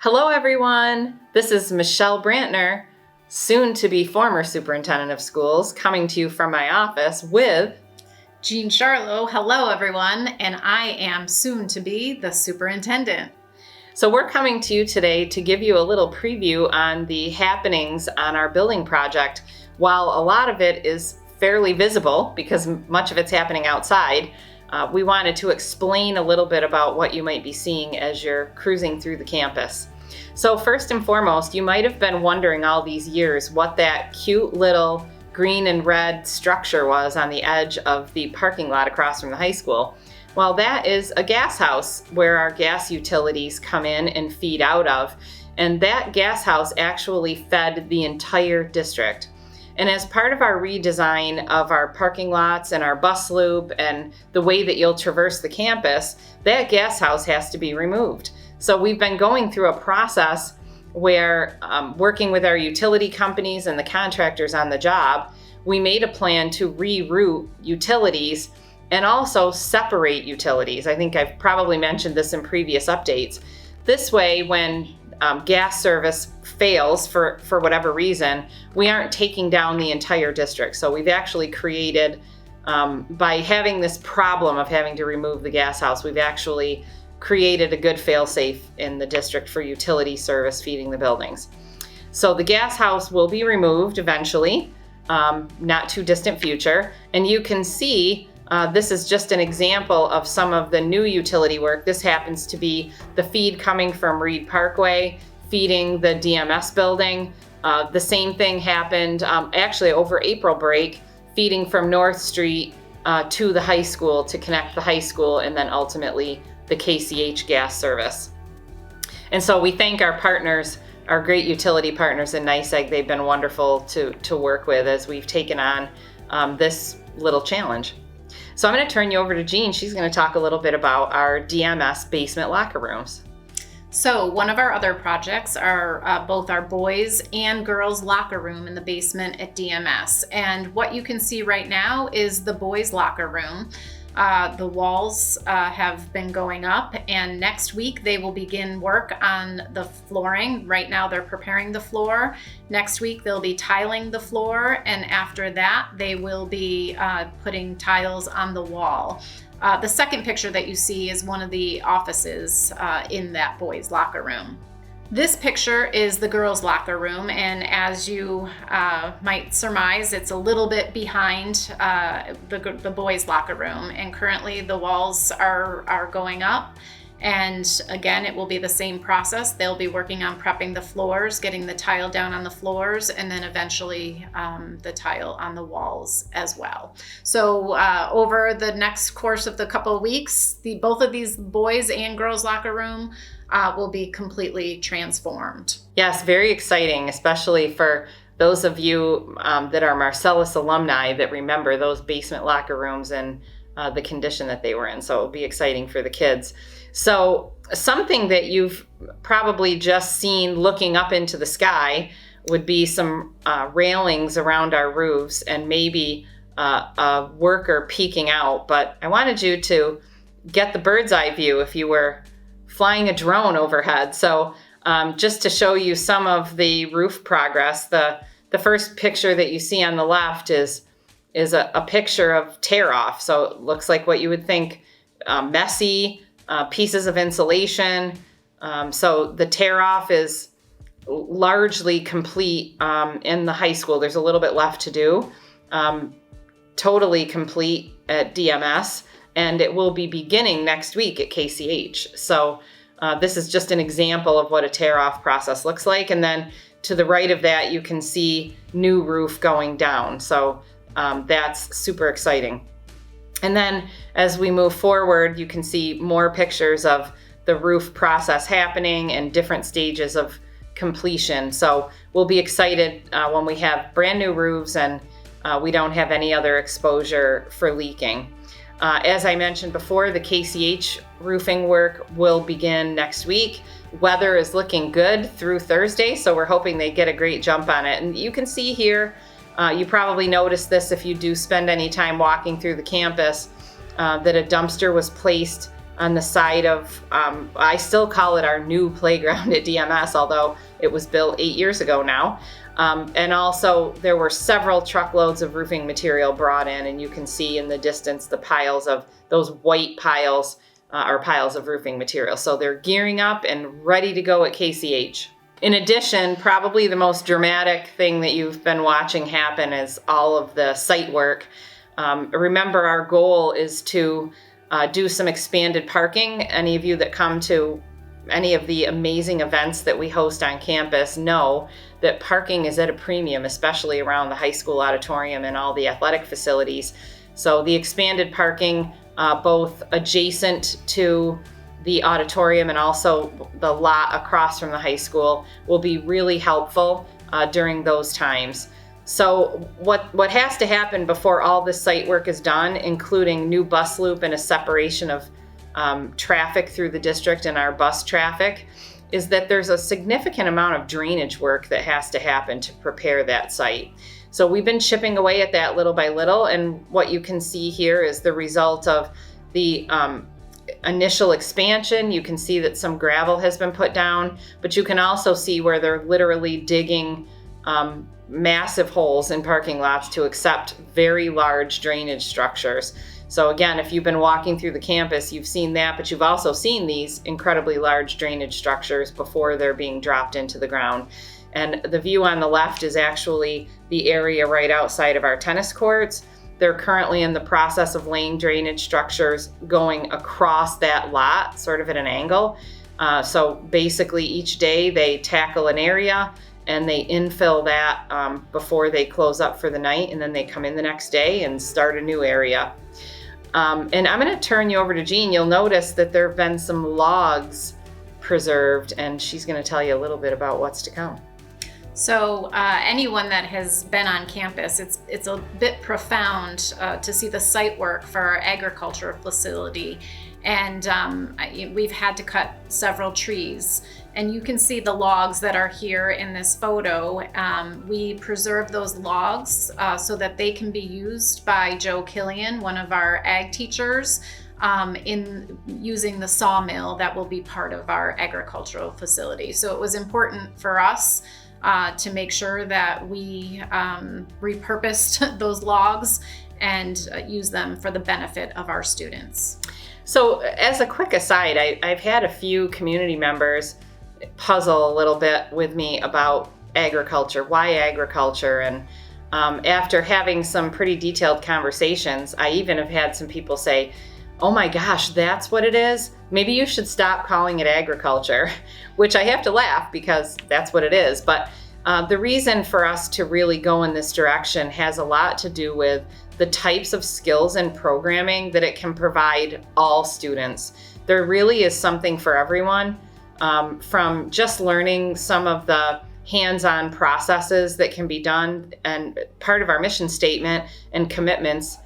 Hello everyone, this is Michelle Brantner, soon to be former superintendent of schools, coming to you from my office with Jean Sharlow. Hello everyone, and I am soon to be the superintendent. So we're coming to you today to give you a little preview on the happenings on our building project. While a lot of it is fairly visible because much of it's happening outside, we wanted to explain a little bit about what you might be seeing as you're cruising through the campus. So first and foremost, you might have been wondering all these years what that cute little green and red structure was on the edge of the parking lot across from the high school. Well, that is a gas house where our gas utilities come in and feed out of. And that gas house actually fed the entire district. And as part of our redesign of our parking lots and our bus loop and the way that you'll traverse the campus, that gas house has to be removed. So we've been going through a process where, working with our utility companies and the contractors on the job, we made a plan to reroute utilities and also separate utilities. I think I've probably mentioned this in previous updates. This way, when gas service fails for whatever reason, we aren't taking down the entire district. So we've actually created, by having this problem of having to remove the gas house, we've actually created a good fail-safe in the district for utility service feeding the buildings. So the gas house will be removed eventually, not too distant future. And you can see this is just an example of some of the new utility work. This happens to be the feed coming from Reed Parkway, feeding the DMS building. The same thing happened actually over April break, feeding from North Street to the high school to connect the high school and then ultimately the KCH gas service. And so we thank our partners, our great utility partners in NYSEG. They've been wonderful to work with as we've taken on this little challenge. So I'm going to turn you over to Jean. She's going to talk a little bit about our DMS basement locker rooms. So one of our other projects are both our boys and girls locker room in the basement at DMS. And what you can see right now is the boys locker room. The walls have been going up, and next week they will begin work on the flooring. Right now they're preparing the floor. Next week they'll be tiling the floor, and after that they will be putting tiles on the wall. The second picture that you see is one of the offices in that boys' locker room. This picture is the girls' locker room, and as you might surmise, it's a little bit behind the boys' locker room, and currently the walls are going up. And again, it will be the same process. They'll be working on prepping the floors, getting the tile down on the floors, and then eventually the tile on the walls as well. So over the next course of the couple of weeks, both of these boys and girls locker room will be completely transformed. Yes, very exciting, especially for those of you that are Marcellus alumni that remember those basement locker rooms and the condition that they were in. So it'll be exciting for the kids. So something that you've probably just seen looking up into the sky would be some railings around our roofs and maybe a worker peeking out. But I wanted you to get the bird's eye view if you were flying a drone overhead. So just to show you some of the roof progress, the first picture that you see on the left is a picture of tear off. So it looks like what you would think messy pieces of insulation. So the tear off is largely complete in the high school. There's a little bit left to do. Totally complete at DMS. And it will be beginning next week at KCH. So this is just an example of what a tear-off process looks like. And then to the right of that, you can see new roof going down. So that's super exciting. And then as we move forward, you can see more pictures of the roof process happening and different stages of completion. So we'll be excited when we have brand new roofs and we don't have any other exposure for leaking. As I mentioned before, the KCH roofing work will begin next week. Weather is looking good through Thursday, so we're hoping they get a great jump on it. And you can see here, you probably noticed this if you do spend any time walking through the campus, that a dumpster was placed on the side of, I still call it our new playground at DMS, although it was built 8 years ago now. And also there were several truckloads of roofing material brought in, and you can see in the distance the piles of those white piles are piles of roofing material. So they're gearing up and ready to go at KCH. In addition, probably the most dramatic thing that you've been watching happen is all of the site work. Remember, our goal is to do some expanded parking. Any of you that come to any of the amazing events that we host on campus know that parking is at a premium, especially around the high school auditorium and all the athletic facilities. So the expanded parking, both adjacent to the auditorium and also the lot across from the high school, will be really helpful during those times. So what has to happen before all this site work is done, including new bus loop and a separation of traffic through the district and our bus traffic, is that there's a significant amount of drainage work that has to happen to prepare that site. So we've been chipping away at that little by little, and what you can see here is the result of the initial expansion. You can see that some gravel has been put down, but you can also see where they're literally digging massive holes in parking lots to accept very large drainage structures. So again, if you've been walking through the campus, you've seen that, but you've also seen these incredibly large drainage structures before they're being dropped into the ground. And the view on the left is actually the area right outside of our tennis courts. They're currently in the process of laying drainage structures going across that lot, sort of at an angle. So basically each day they tackle an area and they infill that before they close up for the night, and then they come in the next day and start a new area. And I'm going to turn you over to Jean. You'll notice that there have been some logs preserved, and she's going to tell you a little bit about what's to come. So anyone that has been on campus, it's a bit profound to see the site work for our agricultural facility. And we've had to cut several trees. And you can see the logs that are here in this photo. We preserve those logs so that they can be used by Joe Killian, one of our ag teachers, in using the sawmill that will be part of our agricultural facility. So it was important for us to make sure that we repurposed those logs and use them for the benefit of our students. So as a quick aside, I've had a few community members puzzle a little bit with me about agriculture. Why agriculture? And after having some pretty detailed conversations, I even have had some people say, oh my gosh, that's what it is? Maybe you should stop calling it agriculture, which I have to laugh because that's what it is. But the reason for us to really go in this direction has a lot to do with the types of skills and programming that it can provide all students. There really is something for everyone, from just learning some of the hands-on processes that can be done. And part of our mission statement and commitments,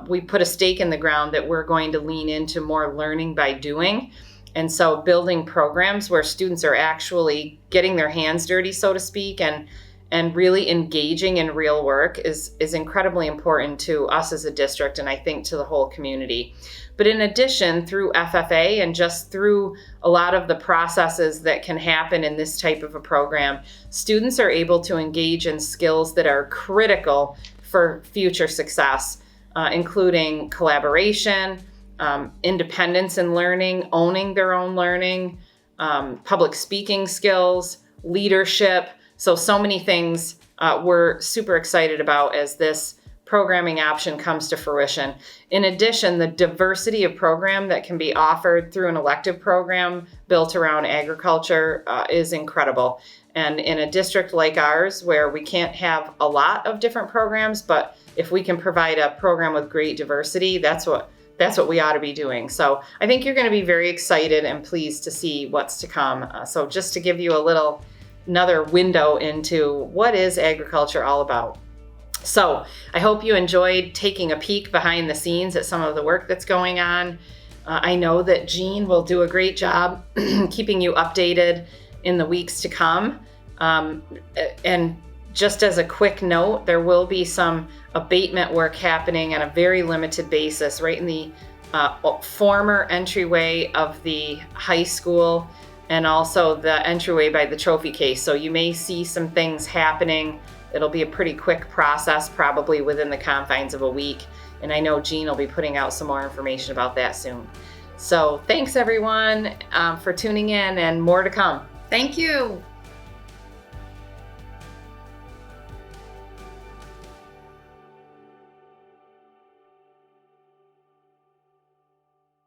we put a stake in the ground that we're going to lean into more learning by doing. And so building programs where students are actually getting their hands dirty, so to speak, and really engaging in real work is incredibly important to us as a district, and I think to the whole community. But in addition, through FFA and just through a lot of the processes that can happen in this type of a program, students are able to engage in skills that are critical for future success, including collaboration, independence in learning, owning their own learning, public speaking skills, leadership. So many things we're super excited about as this programming option comes to fruition. In addition, the diversity of program that can be offered through an elective program built around agriculture is incredible. And in a district like ours, where we can't have a lot of different programs, but if we can provide a program with great diversity, that's what we ought to be doing. So I think you're going to be very excited and pleased to see what's to come. So just to give you another window into what is agriculture all about. So I hope you enjoyed taking a peek behind the scenes at some of the work that's going on. I know that Jean will do a great job keeping you updated in the weeks to come. And just as a quick note, there will be some abatement work happening on a very limited basis right in the former entryway of the high school, and also the entryway by the trophy case. So you may see some things happening. It'll be a pretty quick process, probably within the confines of a week. And I know Jean will be putting out some more information about that soon. So thanks everyone for tuning in, and more to come. Thank you.